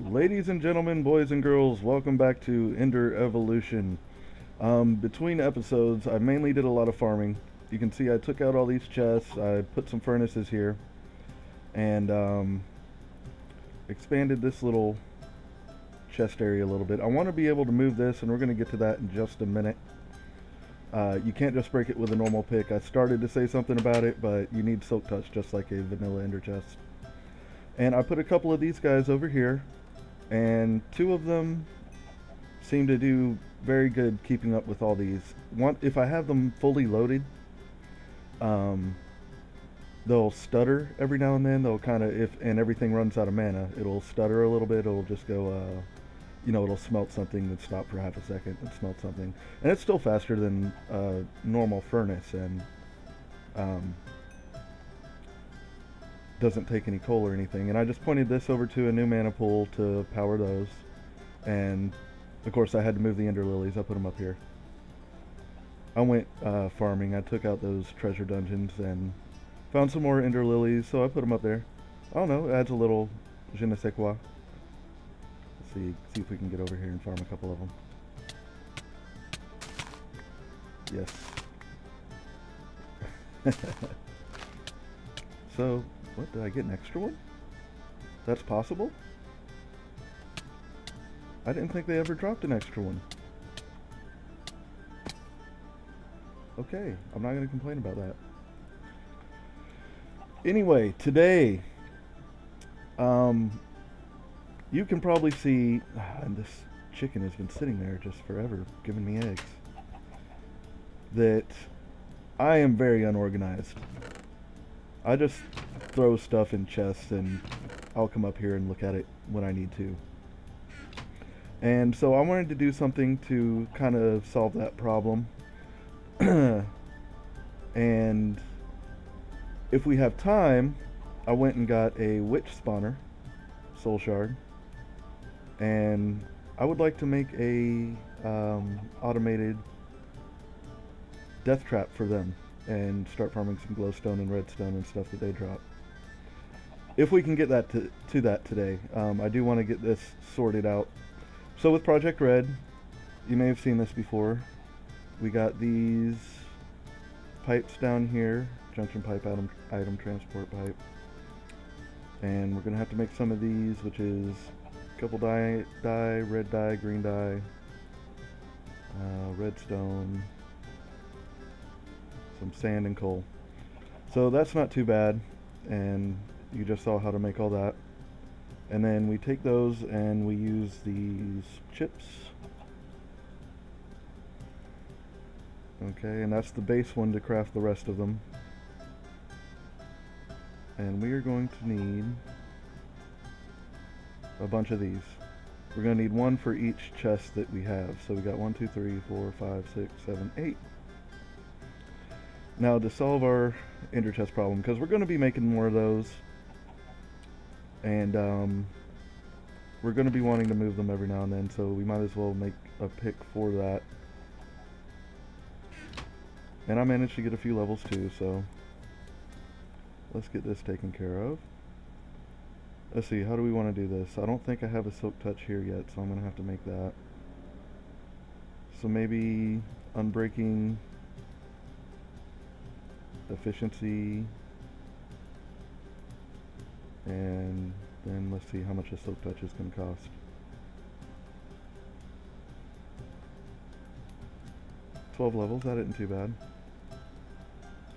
Ladies and gentlemen, boys and girls, welcome back to Ender Evolution. Between episodes, I mainly did a lot of farming. You can see I took out all these chests, I put some furnaces here, and expanded this little chest area a little bit. I want to be able to move this, and we're going to get to that in just a minute. You can't just break it with a normal pick. I started to say something about it, but you need silk touch just like a vanilla ender chest. And I put a couple of these guys over here, and two of them seem to do very good keeping up with all these. If I have them fully loaded, they'll stutter every now and then. They'll kind of, and everything runs out of mana, it'll stutter a little bit. It'll just go, it'll smelt something and stop for half a second and smelt something. And it's still faster than normal furnace, and doesn't take any coal or anything. And I just pointed this over to a new mana pool to power those. And of course I had to move the ender lilies. I put them up here. I went farming. I took out those treasure dungeons and found some more ender lilies, so I put them up there. I don't know, it adds a little je ne sais quoi. Let's see if we can get over here and farm a couple of them. Yes. So, what, did I get an extra one? That's possible? I didn't think they ever dropped an extra one. Okay, I'm not going to complain about that. Anyway, today, you can probably see, and this chicken has been sitting there just forever giving me eggs, that I am very unorganized. I just throw stuff in chests and I'll come up here and look at it when I need to. And so I wanted to do something to kind of solve that problem. And if we have time, I went and got a witch spawner, soul shard, and I would like to make a automated death trap for them and start farming some glowstone and redstone and stuff that they drop. If we can get that to that today. I do want to get this sorted out. So with Project Red, you may have seen this before. We got these pipes down here, junction pipe, item transport pipe. And we're going to have to make some of these, which is a couple dye, red dye, green dye, redstone, some sand and coal. So that's not too bad, and you just saw how to make all that. And then we take those and we use these chips. Okay, and that's the base one to craft the rest of them. And we are going to need a bunch of these. We're going to need one for each chest that we have. So we got 1, 2, 3, 4, 5, 6, 7, 8. Now to solve our ender chest problem, because we're going to be making more of those, and we're going to be wanting to move them every now and then, so we might as well make a pick for that. And I managed to get a few levels too, so let's get this taken care of. Let's see, how do we want to do this? I don't think I have a silk touch here yet, so I'm going to have to make that. So maybe unbreaking, efficiency, and then let's see how much a silk touch is going to cost. $12 levels, that isn't too bad.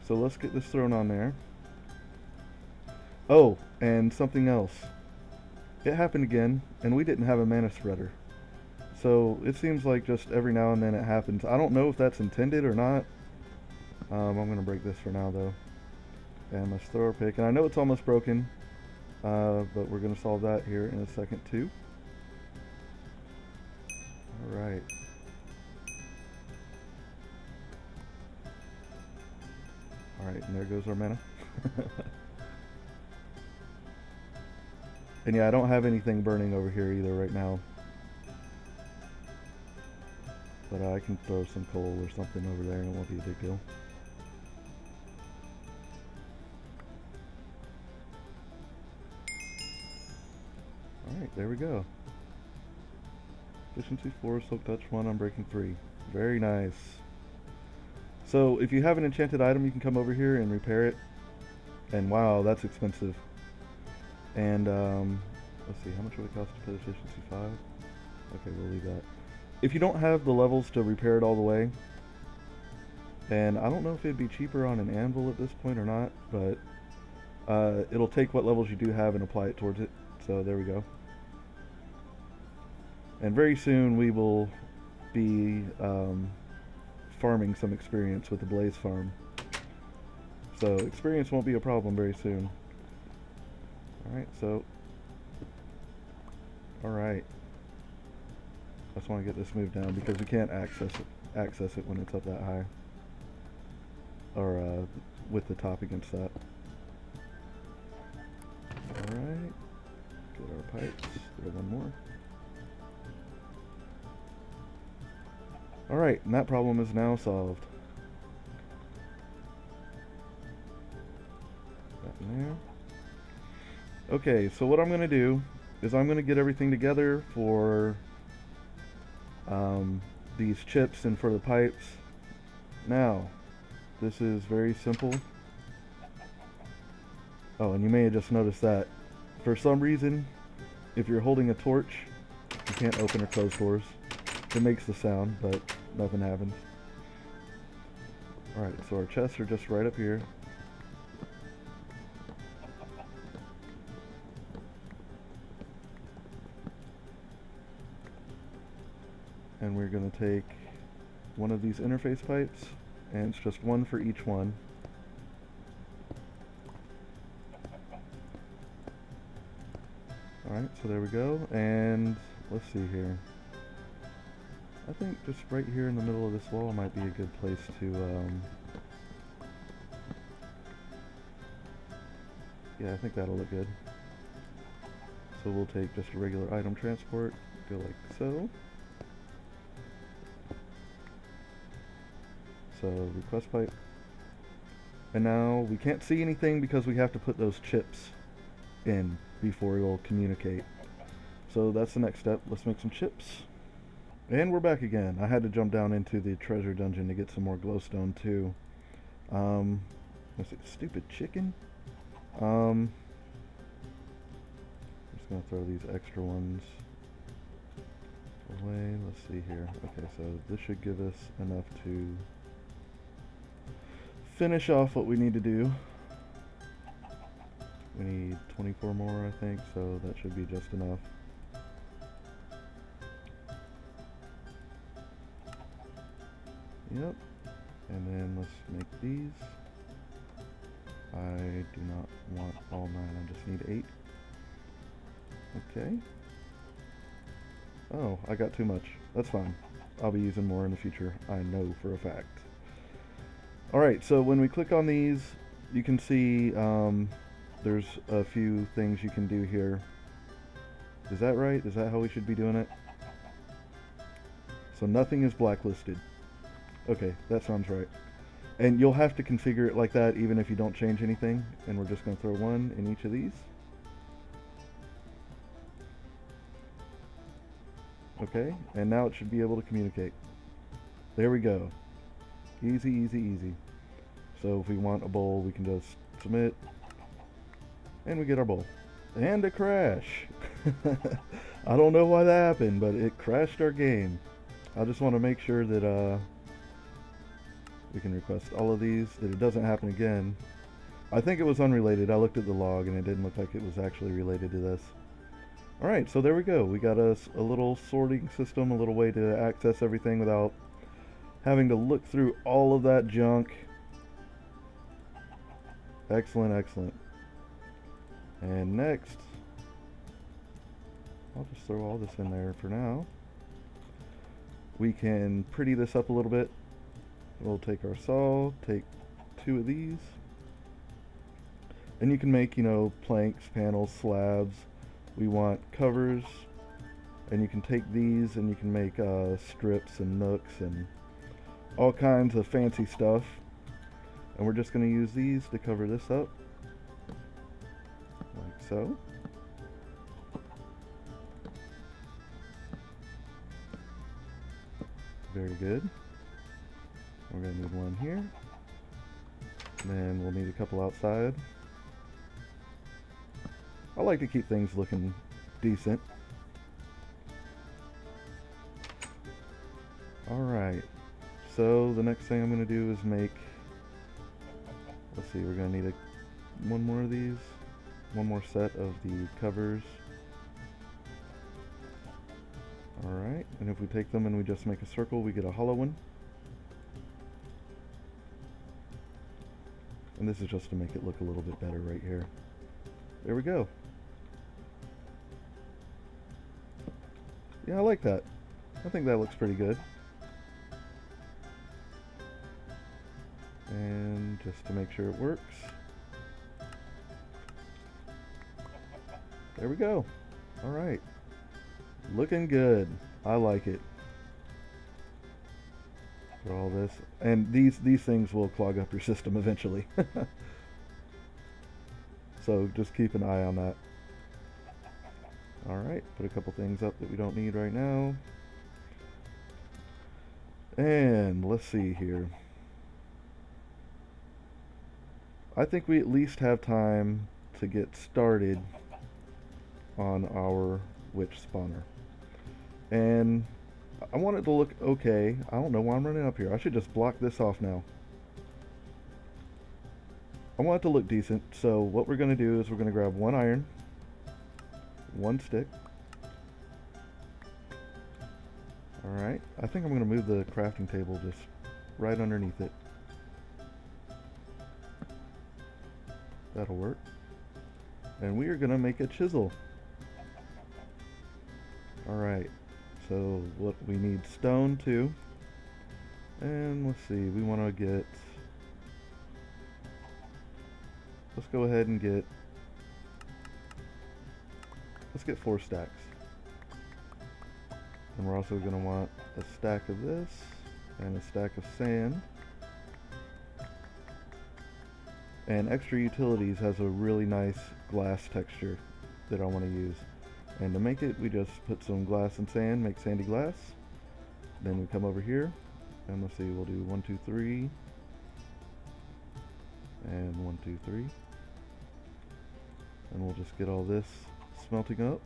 So let's get this thrown on there. Oh, and something else. It happened again, and we didn't have a mana spreader. So it seems like just every now and then it happens. I don't know if that's intended or not. I'm going to break this for now though. And let's throw our pick. And I know it's almost broken, but we're going to solve that here in a second too. Alright. Alright, and there goes our mana. And yeah, I don't have anything burning over here either right now. But I can throw some coal or something over there and it won't be a big deal. Alright, there we go. Efficiency 4, Silk Touch 1, Unbreaking 3. Very nice. So if you have an enchanted item, you can come over here and repair it. And wow, that's expensive. And let's see, how much would it cost to put efficiency 5? Okay, we'll leave that. If you don't have the levels to repair it all the way, and I don't know if it'd be cheaper on an anvil at this point or not, but it'll take what levels you do have and apply it towards it. So there we go. And very soon we will be farming some experience with the Blaze Farm. So experience won't be a problem very soon. Alright, so... Alright. I just want to get this moved down because we can't access it when it's up that high. Or with the top against that. Alright. Get our pipes. Get one more. Alright, and that problem is now solved. That in there. Okay, so what I'm going to do is I'm going to get everything together for these chips and for the pipes. Now, this is very simple. Oh, and you may have just noticed that for some reason, if you're holding a torch, you can't open or close doors. It makes the sound, but nothing happens. Alright, so our chests are just right up here. And we're going to take one of these interface pipes, and it's just one for each one. Alright, so there we go, and let's see here. I think just right here in the middle of this wall might be a good place to, yeah, I think that'll look good. So we'll take just a regular item transport, go like so. So, request pipe. And now we can't see anything because we have to put those chips in before it'll communicate. So that's the next step. Let's make some chips. And we're back again. I had to jump down into the treasure dungeon to get some more glowstone too. What's it? Stupid chicken? I'm just gonna throw these extra ones away. Let's see here. Okay, so this should give us enough to finish off what we need to do. We need 24 more, I think, so that should be just enough. Yep. And then let's make these. I do not want all 9, I just need 8. Okay. Oh, I got too much. That's fine. I'll be using more in the future, I know for a fact. Alright, so when we click on these, you can see there's a few things you can do here. Is that right? Is that how we should be doing it? So nothing is blacklisted. Okay, that sounds right. And you'll have to configure it like that even if you don't change anything. And we're just going to throw one in each of these. Okay, and now it should be able to communicate. There we go. Easy, easy, easy. So if we want a bowl, we can just submit. And we get our bowl. And a crash. I don't know why that happened, but it crashed our game. I just want to make sure that we can request all of these, that it doesn't happen again. I think it was unrelated. I looked at the log and it didn't look like it was actually related to this. Alright, so there we go. We got us a little sorting system, a little way to access everything without having to look through all of that junk. Excellent, excellent. And next, I'll just throw all this in there for now. We can pretty this up a little bit. We'll take our saw, take 2 of these. And you can make, you know, planks, panels, slabs. We want covers. And you can take these and you can make strips and nooks and all kinds of fancy stuff. And we're just going to use these to cover this up. Like so. Very good. We're going to need one here. And then we'll need a couple outside. I like to keep things looking decent. Alright, so the next thing I'm going to do is make, let's see, we're going to need one more of these, one more set of the covers. Alright, and if we take them and we just make a circle, we get a hollow one. And this is just to make it look a little bit better right here. There we go. Yeah, I like that. I think that looks pretty good. And just to make sure it works. There we go. Alright. Looking good. I like it. For all this. And these things will clog up your system eventually. So just keep an eye on that. Alright, put a couple things up that we don't need right now. And let's see here. I think we at least have time to get started on our witch spawner. And I want it to look okay. I don't know why I'm running up here. I should just block this off now. I want it to look decent, so what we're going to do is we're going to grab one iron, one stick. Alright, I think I'm going to move the crafting table just right underneath it. That'll work. And we are going to make a chisel. Alright, so what we need stone too. And let's see, we want to get, let's go ahead and get, let's get 4 stacks. And we're also going to want a stack of this and a stack of sand. And Extra Utilities has a really nice glass texture that I want to use. And to make it, we just put some glass and sand, make sandy glass. Then we come over here, and let's see, we'll do 1, 2, 3. And 1, 2, 3. And we'll just get all this smelting up.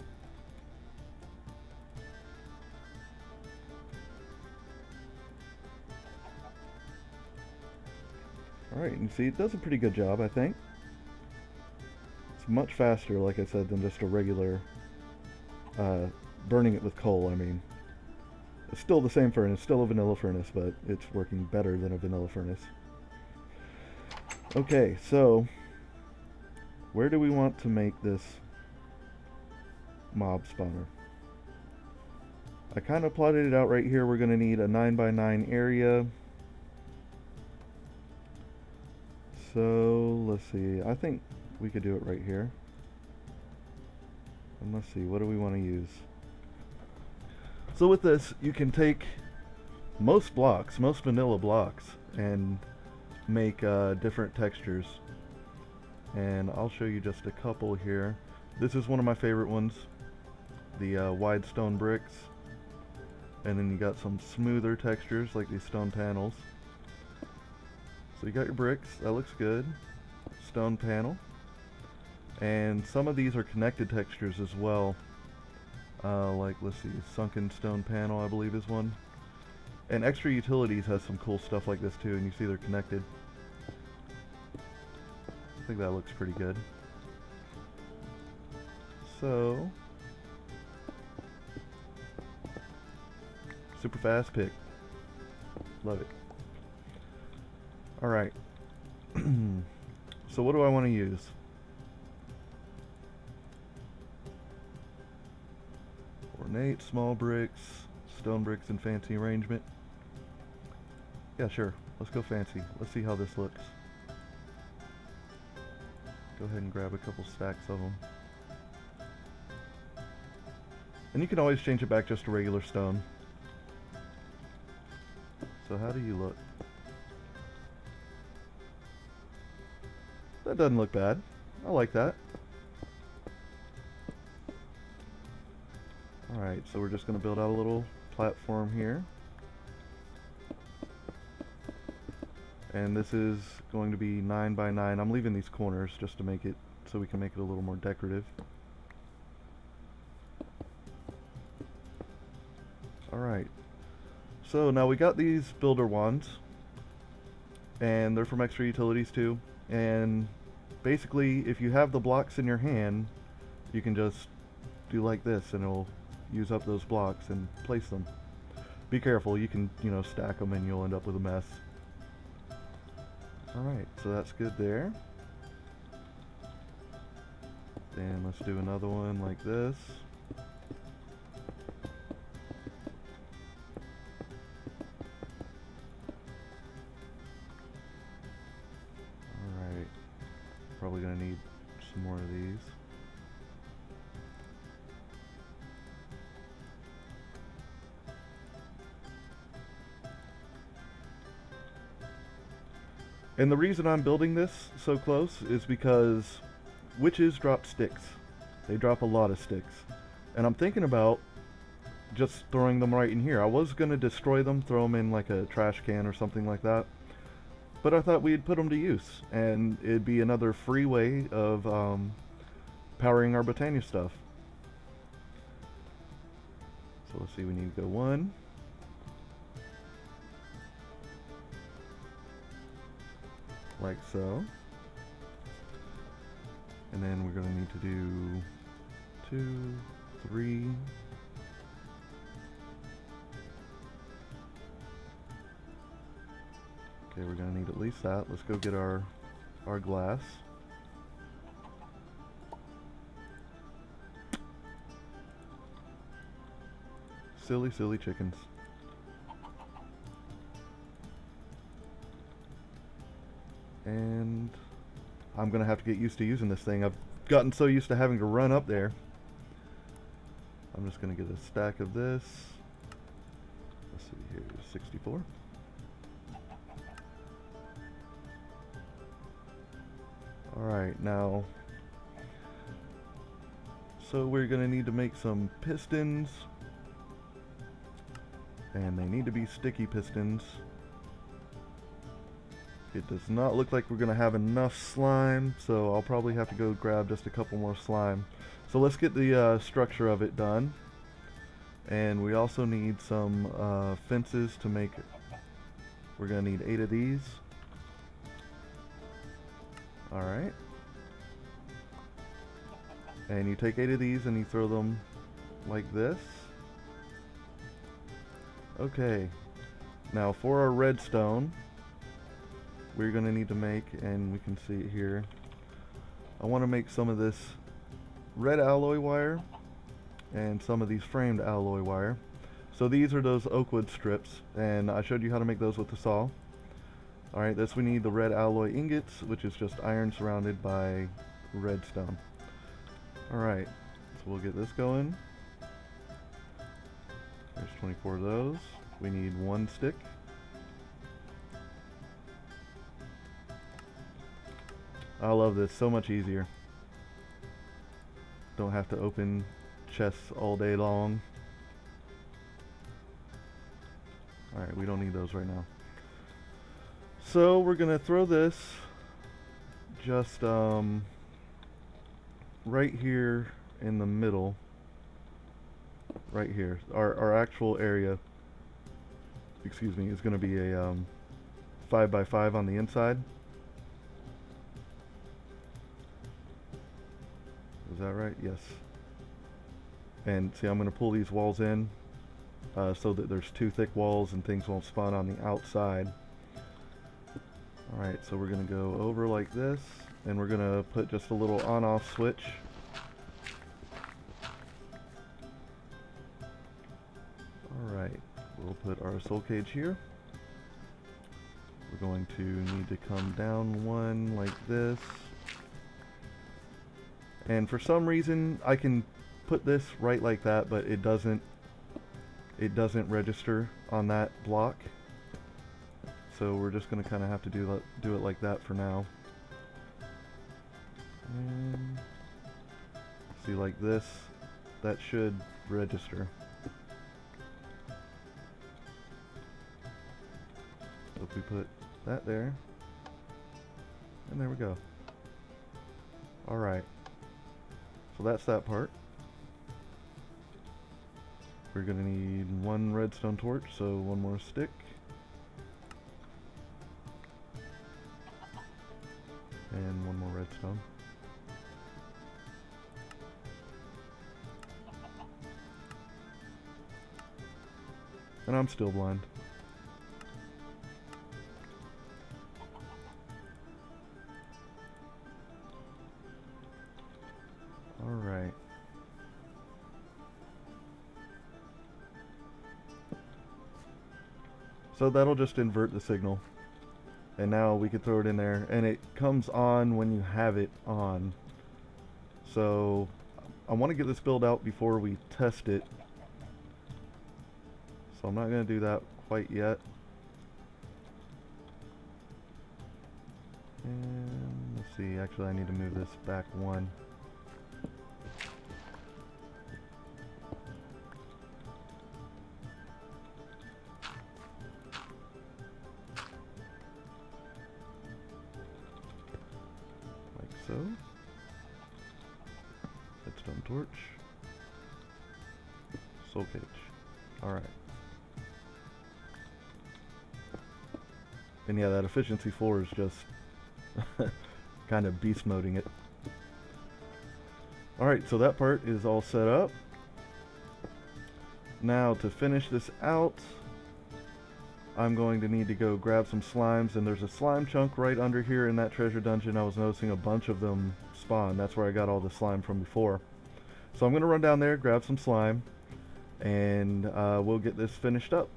Alright, and see, it does a pretty good job, I think. It's much faster, like I said, than just a regular burning it with coal, I mean. It's still the same furnace, still a vanilla furnace, but it's working better than a vanilla furnace. Okay, so where do we want to make this mob spawner? I kind of plotted it out right here. We're going to need a 9x9 area. So let's see, I think we could do it right here. And let's see, what do we want to use? So with this, you can take most blocks, most vanilla blocks, and make different textures. And I'll show you just a couple here. This is one of my favorite ones, the wide stone bricks. And then you got some smoother textures like these stone panels. So you got your bricks, that looks good. Stone panel. And some of these are connected textures as well. Like, let's see, sunken stone panel I believe is one. And Extra Utilities has some cool stuff like this too, and you see they're connected. I think that looks pretty good. So, super fast pick. Love it. Alright. So what do I want to use? Ornate, small bricks, stone bricks, and fancy arrangement. Yeah, sure. Let's go fancy. Let's see how this looks. Go ahead and grab a couple stacks of them. And you can always change it back just to regular stone. So how do you look? That doesn't look bad. I like that. Alright, so we're just going to build out a little platform here. And this is going to be 9 by 9. I'm leaving these corners just to make it so we can make it a little more decorative. Alright, so now we got these builder wands, and they're from Extra Utilities too. And basically, if you have the blocks in your hand, you can just do like this and it'll use up those blocks and place them. Be careful, you can, you know, stack them and you'll end up with a mess. Alright, so that's good there. Then let's do another one like this. Alright, probably gonna need some more of these. And the reason I'm building this so close is because witches drop sticks. They drop a lot of sticks. And I'm thinking about just throwing them right in here. I was going to destroy them, throw them in like a trash can or something like that. But I thought we'd put them to use. And it'd be another free way of powering our Botania stuff. So let's see, we need to go 1. Like so. And then we're going to need to do 2, 3. Okay, we're going to need at least that. Let's go get our glass. Silly, silly chickens. And I'm gonna have to get used to using this thing. I've gotten so used to having to run up there. I'm just gonna get a stack of this. Let's see here, 64. Alright, now, so we're gonna need to make some pistons. And they need to be sticky pistons. It does not look like we're going to have enough slime, so I'll probably have to go grab just a couple more slime. So let's get the structure of it done. And we also need some fences to make it. We're going to need 8 of these. Alright. And you take 8 of these and you throw them like this. Okay. Now for our redstone, we're going to need to make, and we can see it here, I want to make some of this red alloy wire and some of these framed alloy wire. So these are those oak wood strips, and I showed you how to make those with the saw. Alright, this we need the red alloy ingots, which is just iron surrounded by redstone. Alright, so we'll get this going. There's 24 of those. We need 1 stick. I love this, so much easier. Don't have to open chests all day long. Alright, we don't need those right now. So we're gonna throw this just right here in the middle. Right here. Our actual area, excuse me, is gonna be a 5 by 5 on the inside. Is that right? Yes. And see, I'm going to pull these walls in so that there's 2 thick walls and things won't spawn on the outside. Alright, so we're going to go over like this, and we're going to put just a little on-off switch. Alright, we'll put our soul cage here. We're going to need to come down 1 like this. And for some reason, I can put this right like that, but it doesn't register on that block. So we're just going to kind of have to do it like that for now. And see, like this, that should register. So if we put that there, and there we go. Alright, so that's that part. We're gonna need one redstone torch, so one more stick. And one more redstone. And I'm still blind. Alright. So that'll just invert the signal. And now we can throw it in there, and it comes on when you have it on. So I want to get this build out before we test it. So I'm not going to do that quite yet. And let's see, actually I need to move this back one. So, redstone torch, soul cage. Alright. And yeah, that efficiency 4 is just kind of beast moding it. Alright, so that part is all set up. Now to finish this out, I'm going to need to go grab some slimes, and there's a slime chunk right under here in that treasure dungeon. I was noticing a bunch of them spawn. That's where I got all the slime from before. So I'm going to run down there, grab some slime, and we'll get this finished up.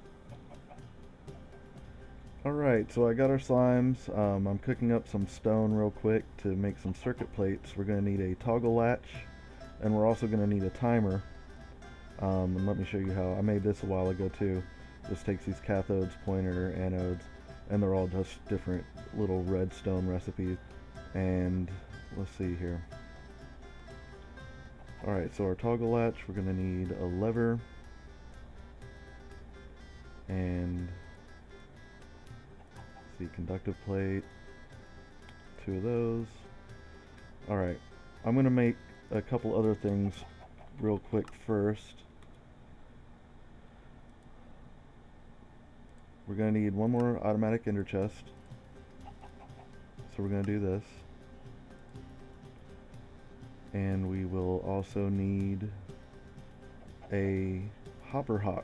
Alright, so I got our slimes. I'm cooking up some stone real quick to make some circuit plates. We're going to need a toggle latch, and we're also going to need a timer. And let me show you how. I made this a while ago too. This takes these cathodes, pointer, anodes, and they're all just different little redstone recipes. And let's see here. Alright, so our toggle latch, we're going to need a lever and the conductive plate, 2 of those. Alright, I'm going to make a couple other things real quick first. We're going to need one more automatic ender chest. So we're going to do this. And we will also need a hopper hawk,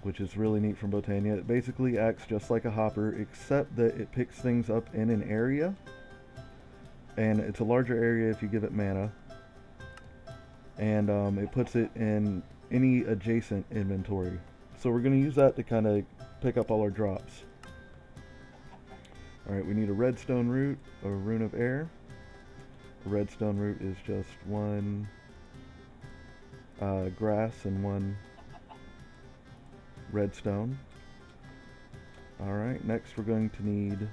which is really neat from Botania. It basically acts just like a hopper, except that it picks things up in an area. And it's a larger area if you give it mana. And it puts it in any adjacent inventory. So we're going to use that to kind of pick up all our drops. Alright, we need a redstone root, a rune of air. A redstone root is just 1 grass and 1 redstone. Alright, next we're going to need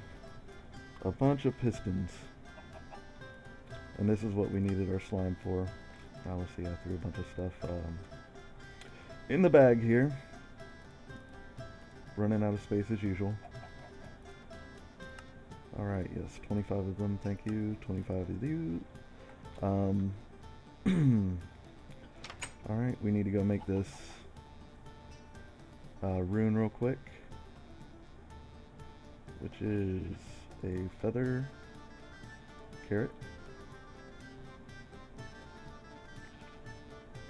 a bunch of pistons. And this is what we needed our slime for. Now let's see, I threw a bunch of stuff in the bag here. Running out of space as usual. Alright, yes, 25 of them, thank you. 25 of you. Alright, we need to go make this rune real quick, which is a feather carrot,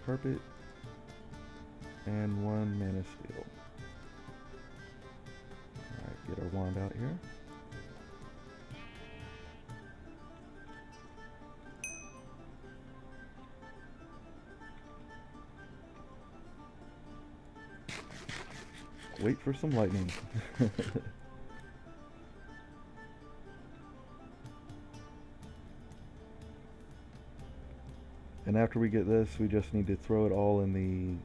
carpet, and 1 mana steel. Alright, get our wand out here. Wait for some lightning. And after we get this, we just need to throw it all in the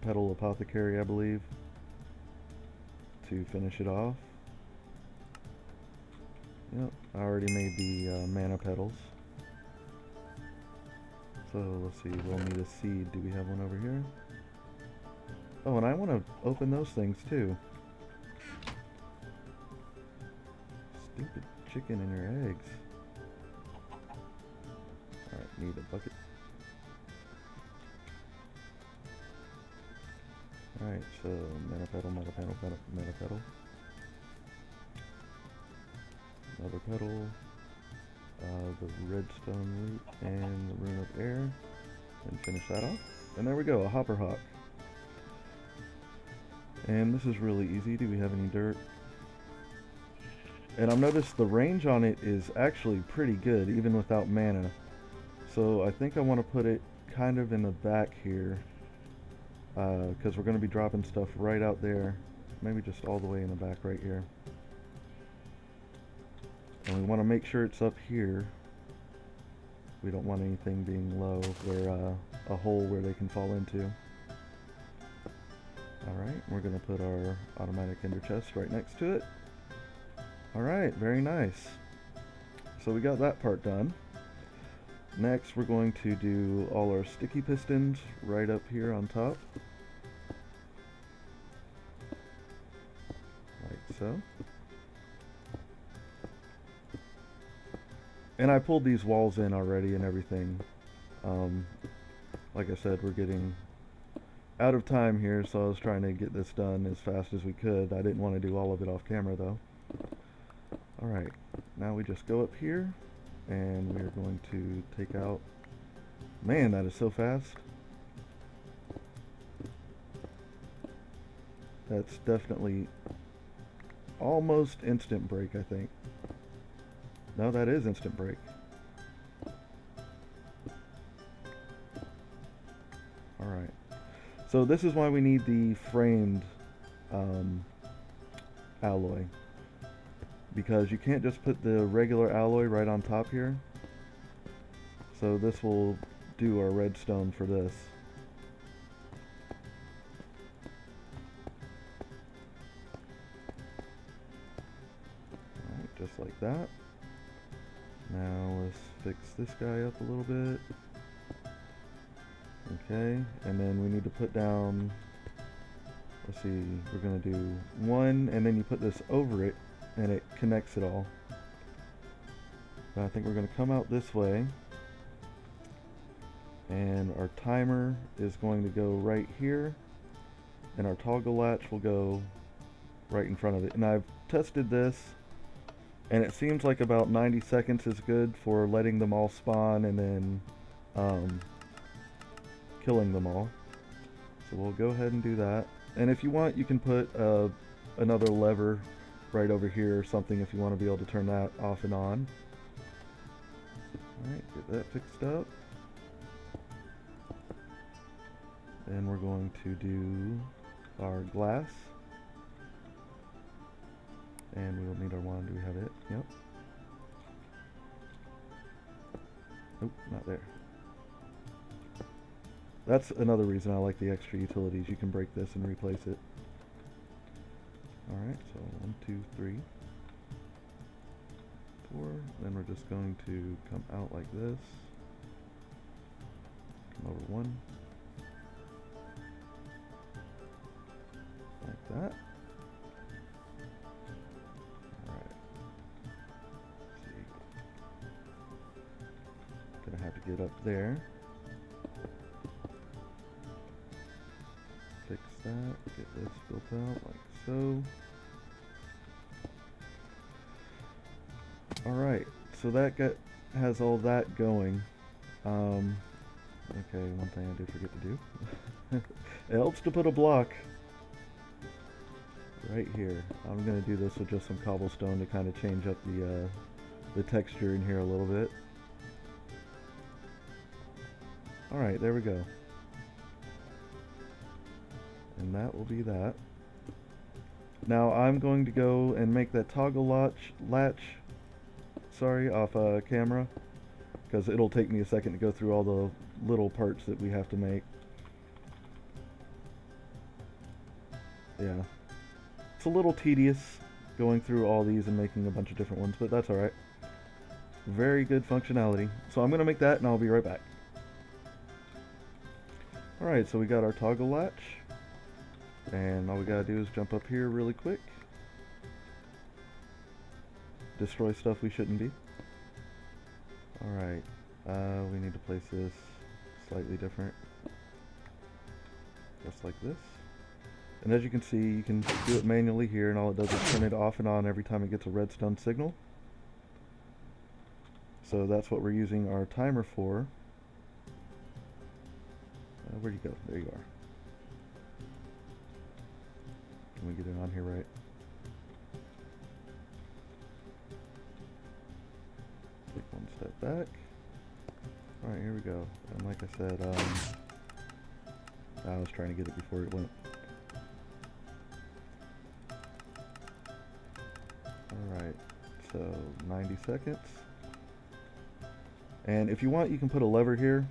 petal apothecary, I believe, to finish it off. Yep, I already made the mana petals. So let's see, we'll need a seed. Do we have one over here? Oh, and I want to open those things too. Stupid chicken and your eggs. Alright, need a bucket. Alright, so mana petal, mana petal, mana petal. Another petal. The redstone root and the rune of air. And finish that off. And there we go, a hopper hawk. And this is really easy. Do we have any dirt? And I've noticed the range on it is actually pretty good, even without mana. So I think I want to put it kind of in the back here, because we're going to be dropping stuff right out there. Maybe just all the way in the back right here. And we want to make sure it's up here. We don't want anything being low, where a hole where they can fall into. Alright, we're going to put our automatic ender chest right next to it. Alright, very nice. So we got that part done. Next we're going to do all our sticky pistons right up here on top. Like so. And I pulled these walls in already and everything. Like I said, we're getting out of time here, so I was trying to get this done as fast as we could. I didn't want to do all of it off camera though. Alright, now we just go up here and we're going to take out... Man, that is so fast. That's definitely almost instant break, I think. No, that is instant break. Alright. So this is why we need the framed alloy. Because you can't just put the regular alloy right on top here. So this will do our redstone for this. Alright, just like that. Now let's fix this guy up a little bit. Okay, and then we need to put down, let's see, we're going to do one, and then you put this over it, and it connects it all. But I think we're going to come out this way, and our timer is going to go right here, and our toggle latch will go right in front of it. And I've tested this, and it seems like about 90 seconds is good for letting them all spawn and then killing them all. So we'll go ahead and do that. And if you want, you can put another lever right over here or something if you want to be able to turn that off and on. Alright, get that fixed up. Then we're going to do our glass. And we will need our wand. Do we have it? Yep. Nope, not there. That's another reason I like the extra utilities. You can break this and replace it. Alright, so 1, 2, 3, 4. Then we're just going to come out like this. Come over 1. Like that. Alright. Let's see. Gonna have to get up there. Fix that, get this built out like so. Alright, so that has all that going. Okay, one thing I did forget to do. It helps to put a block right here. I'm going to do this with just some cobblestone to kind of change up the texture in here a little bit. Alright, there we go. And that will be that. Now I'm going to go and make that toggle latch off camera, because it'll take me a second to go through all the little parts that we have to make. Yeah. It's a little tedious going through all these and making a bunch of different ones, but that's alright. Very good functionality. So I'm going to make that and I'll be right back. Alright, so we got our toggle latch, and all we gotta do is jump up here really quick. Destroy stuff we shouldn't be. Alright, we need to place this slightly different. Just like this. And as you can see, you can do it manually here, and all it does is turn it off and on every time it gets a redstone signal. So that's what we're using our timer for. Where'd you go? There you are. Can we get it on here right? Take one step back. Alright, here we go. And like I said, I was trying to get it before it went. Alright, so 90 seconds. And if you want, you can put a lever here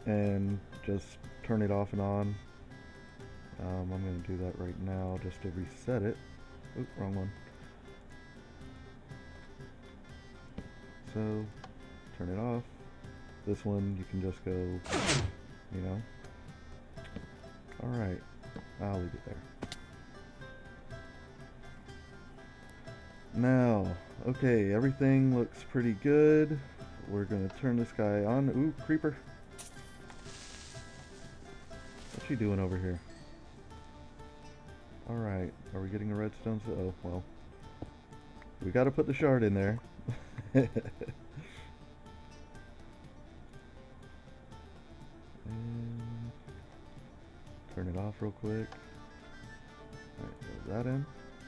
and just turn it off and on. I'm going to do that right now just to reset it. Oop, wrong one. So, turn it off. This one, you can just go, you know. Alright, I'll leave it there. Now, okay, everything looks pretty good. We're going to turn this guy on. Ooh, creeper. What's he doing over here? Alright, are we getting the redstones? Oh, well. We got to put the shard in there. And turn it off real quick. Alright, throw that in.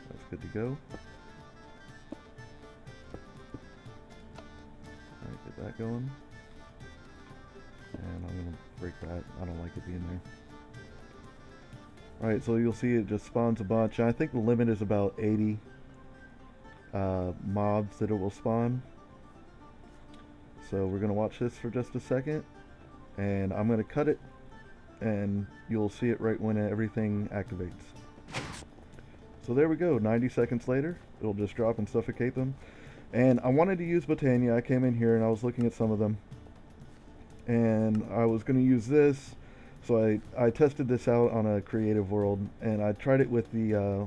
That's good to go. Alright, get that going. And I'm going to break that. I don't like it being there. Alright, so you'll see it just spawns a bunch. I think the limit is about 80 mobs that it will spawn. So we're going to watch this for just a second. And I'm going to cut it. And you'll see it right when everything activates. So there we go. 90 seconds later, it'll just drop and suffocate them. And I wanted to use Botania. I came in here and I was looking at some of them. And I was going to use this. So I tested this out on a creative world, and I tried it with the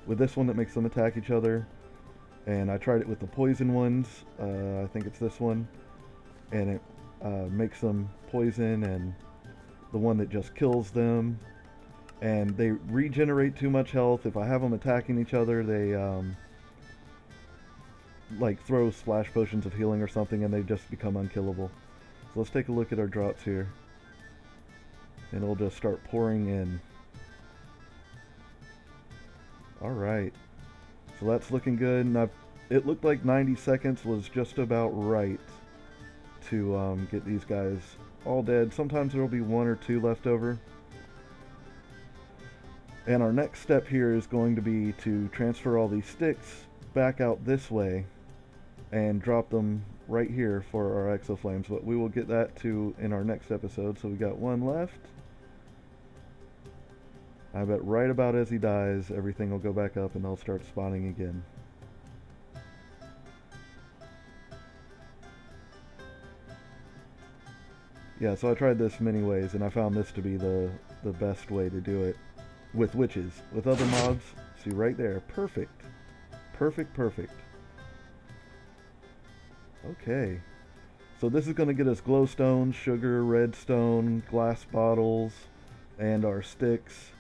with this one that makes them attack each other, and I tried it with the poison ones. I think it's this one, and it makes them poison, and the one that just kills them, and they regenerate too much health. If I have them attacking each other, they like throw splash potions of healing or something, and they just become unkillable. So let's take a look at our drops here. And it'll just start pouring in. Alright. So that's looking good. And it looked like 90 seconds was just about right to get these guys all dead. Sometimes there will be one or two left over. And our next step here is going to be to transfer all these sticks back out this way and drop them right here for our exoflames. But we will get that to in our next episode. So we got one left. I bet right about as he dies, everything will go back up and they'll start spawning again. Yeah, so I tried this many ways, and I found this to be the best way to do it with witches. With other mobs, see right there, perfect. Perfect, perfect. Okay. So this is going to get us glowstone, sugar, redstone, glass bottles, and our sticks.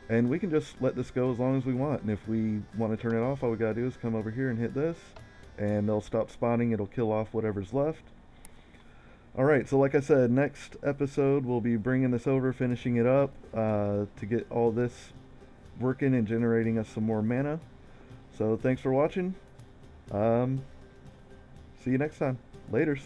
And we can just let this go as long as we want. And if we want to turn it off, all we gotta do is come over here and hit this. And they'll stop spawning. It'll kill off whatever's left. Alright, so like I said, next episode we'll be bringing this over, finishing it up to get all this working and generating us some more mana. So thanks for watching. See you next time. Laters.